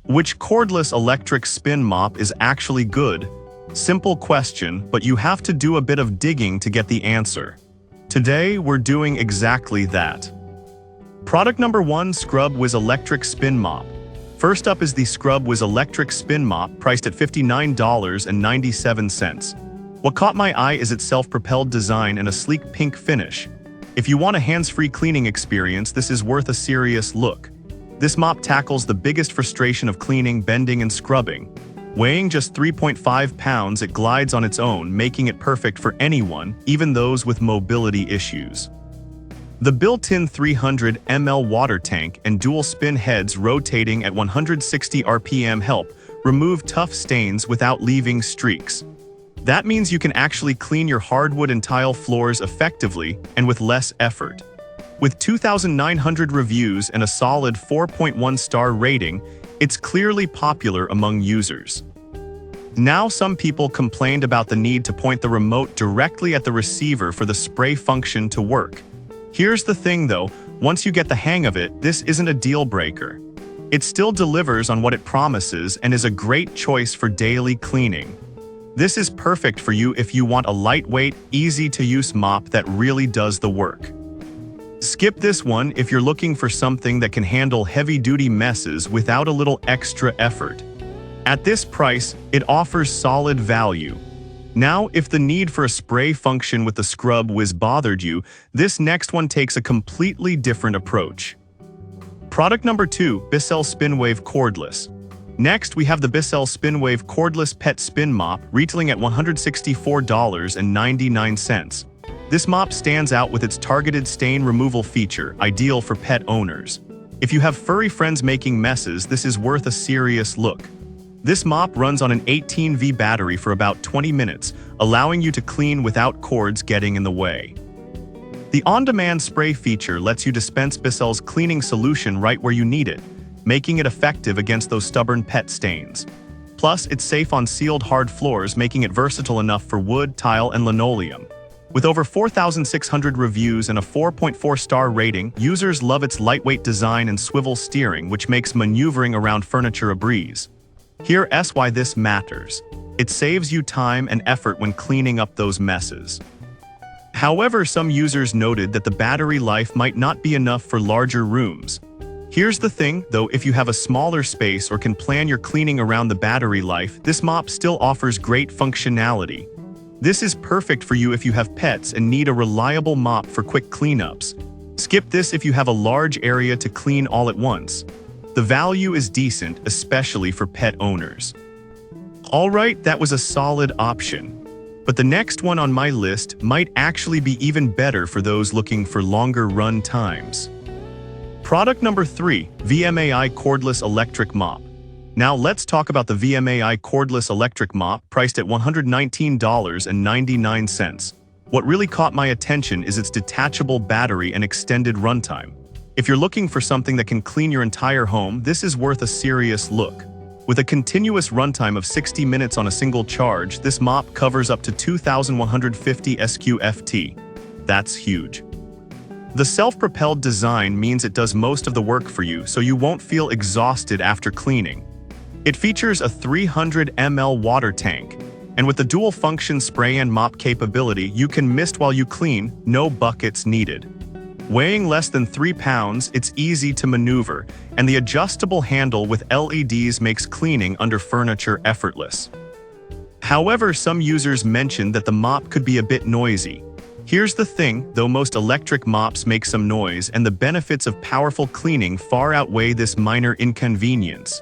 Which cordless electric spin mop is actually good? Simple question, but you have to do a bit of digging to get the answer. Today, we're doing exactly that. Product number 1, Scrub Wiz Electric Spin Mop. First up is the Scrub Wiz Electric Spin Mop, priced at $59.97. What caught my eye is its self-propelled design and a sleek pink finish. If you want a hands-free cleaning experience, this is worth a serious look. This mop tackles the biggest frustration of cleaning, bending, and scrubbing. Weighing just 3.5 pounds, it glides on its own, making it perfect for anyone, even those with mobility issues. The built-in 300 ml water tank and dual spin heads rotating at 160 RPM help remove tough stains without leaving streaks. That means you can actually clean your hardwood and tile floors effectively and with less effort. With 2,900 reviews and a solid 4.1-star rating, it's clearly popular among users. Now, some people complained about the need to point the remote directly at the receiver for the spray function to work. Here's the thing though, once you get the hang of it, this isn't a deal breaker. It still delivers on what it promises and is a great choice for daily cleaning. This is perfect for you if you want a lightweight, easy-to-use mop that really does the work. Skip this one if you're looking for something that can handle heavy-duty messes without a little extra effort. At this price, it offers solid value. Now, if the need for a spray function with the Scrub Wiz bothered you, this next one takes a completely different approach. Product number 2, Bissell Spinwave Cordless. Next, we have the Bissell Spinwave Cordless Pet Spin Mop, retailing at $164.99. This mop stands out with its targeted stain removal feature, ideal for pet owners. If you have furry friends making messes, this is worth a serious look. This mop runs on an 18V battery for about 20 minutes, allowing you to clean without cords getting in the way. The on-demand spray feature lets you dispense Bissell's cleaning solution right where you need it, making it effective against those stubborn pet stains. Plus, it's safe on sealed hard floors, making it versatile enough for wood, tile, and linoleum. With over 4,600 reviews and a 4.4-star rating, users love its lightweight design and swivel steering, which makes maneuvering around furniture a breeze. Here's why this matters. It saves you time and effort when cleaning up those messes. However, some users noted that the battery life might not be enough for larger rooms. Here's the thing, though, if you have a smaller space or can plan your cleaning around the battery life, this mop still offers great functionality. This is perfect for you if you have pets and need a reliable mop for quick cleanups. Skip this if you have a large area to clean all at once. The value is decent, especially for pet owners. Alright, that was a solid option. But the next one on my list might actually be even better for those looking for longer run times. Product number 3, VMAI Cordless Electric Mop. Now let's talk about the VMAI Cordless Electric Mop, priced at $119.99. What really caught my attention is its detachable battery and extended runtime. If you're looking for something that can clean your entire home, this is worth a serious look. With a continuous runtime of 60 minutes on a single charge, this mop covers up to 2,150 SQFT. That's huge. The self-propelled design means it does most of the work for you, so you won't feel exhausted after cleaning. It features a 300 ml water tank, and with the dual-function spray and mop capability, you can mist while you clean, no buckets needed. Weighing less than 3 pounds, it's easy to maneuver, and the adjustable handle with LEDs makes cleaning under furniture effortless. However, some users mentioned that the mop could be a bit noisy. Here's the thing, though most electric mops make some noise, and the benefits of powerful cleaning far outweigh this minor inconvenience.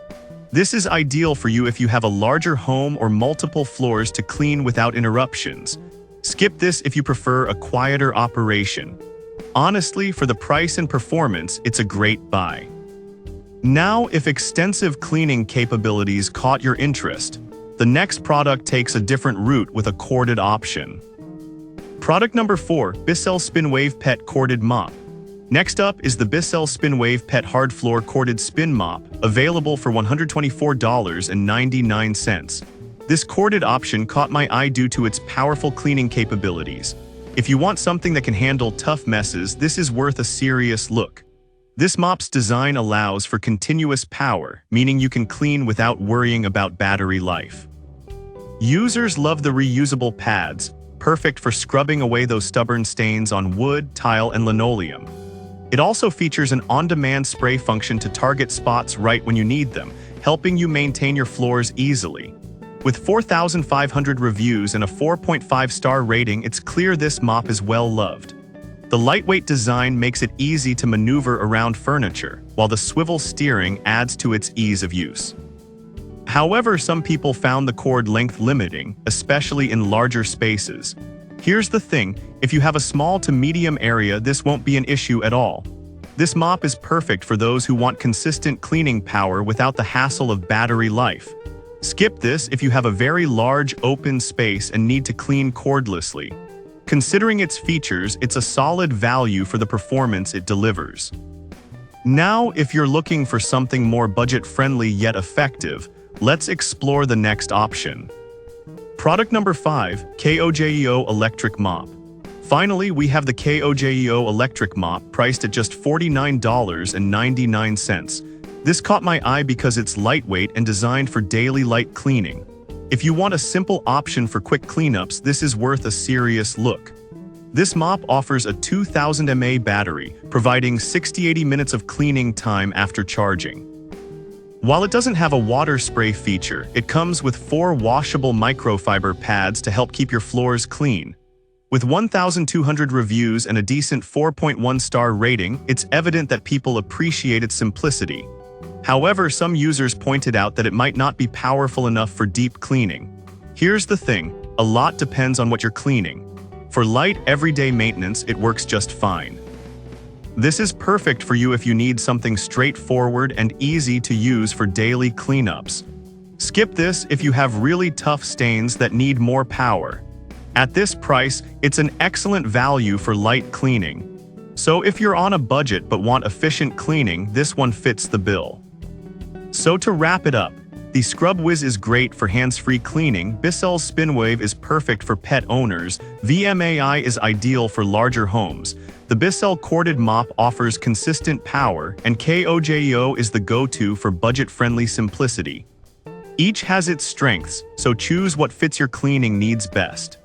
This is ideal for you if you have a larger home or multiple floors to clean without interruptions. Skip this if you prefer a quieter operation. Honestly, for the price and performance, it's a great buy. Now, if extensive cleaning capabilities caught your interest, the next product takes a different route with a corded option. Product number 4, Bissell Spinwave Pet Corded Mop. Next up is the Bissell Spinwave Pet Hard Floor Corded Spin Mop, available for $124.99. This corded option caught my eye due to its powerful cleaning capabilities. If you want something that can handle tough messes, this is worth a serious look. This mop's design allows for continuous power, meaning you can clean without worrying about battery life. Users love the reusable pads, perfect for scrubbing away those stubborn stains on wood, tile, and linoleum. It also features an on-demand spray function to target spots right when you need them, helping you maintain your floors easily. With 4,500 reviews and a 4.5-star rating, it's clear this mop is well loved. The lightweight design makes it easy to maneuver around furniture, while the swivel steering adds to its ease of use. However, some people found the cord length limiting, especially in larger spaces. Here's the thing, if you have a small to medium area, this won't be an issue at all. This mop is perfect for those who want consistent cleaning power without the hassle of battery life. Skip this if you have a very large open space and need to clean cordlessly. Considering its features, it's a solid value for the performance it delivers. Now, if you're looking for something more budget-friendly yet effective, let's explore the next option. Product number 5, KOJEO Electric Mop. Finally, we have the KOJEO Electric Mop, priced at just $49.99. This caught my eye because it's lightweight and designed for daily light cleaning. If you want a simple option for quick cleanups, this is worth a serious look. This mop offers a 2000 mAh battery, providing 60-80 minutes of cleaning time after charging. While it doesn't have a water spray feature, it comes with 4 washable microfiber pads to help keep your floors clean. With 1,200 reviews and a decent 4.1-star rating, it's evident that people appreciate its simplicity. However, some users pointed out that it might not be powerful enough for deep cleaning. Here's the thing, a lot depends on what you're cleaning. For light, everyday maintenance, it works just fine. This is perfect for you if you need something straightforward and easy to use for daily cleanups. Skip this if you have really tough stains that need more power. At this price, it's an excellent value for light cleaning. So if you're on a budget but want efficient cleaning, this one fits the bill. So to wrap it up, the Scrub Wiz is great for hands-free cleaning, Bissell's Spinwave is perfect for pet owners, VMAI is ideal for larger homes, the Bissell corded mop offers consistent power, and KOJEO is the go-to for budget-friendly simplicity. Each has its strengths, so choose what fits your cleaning needs best.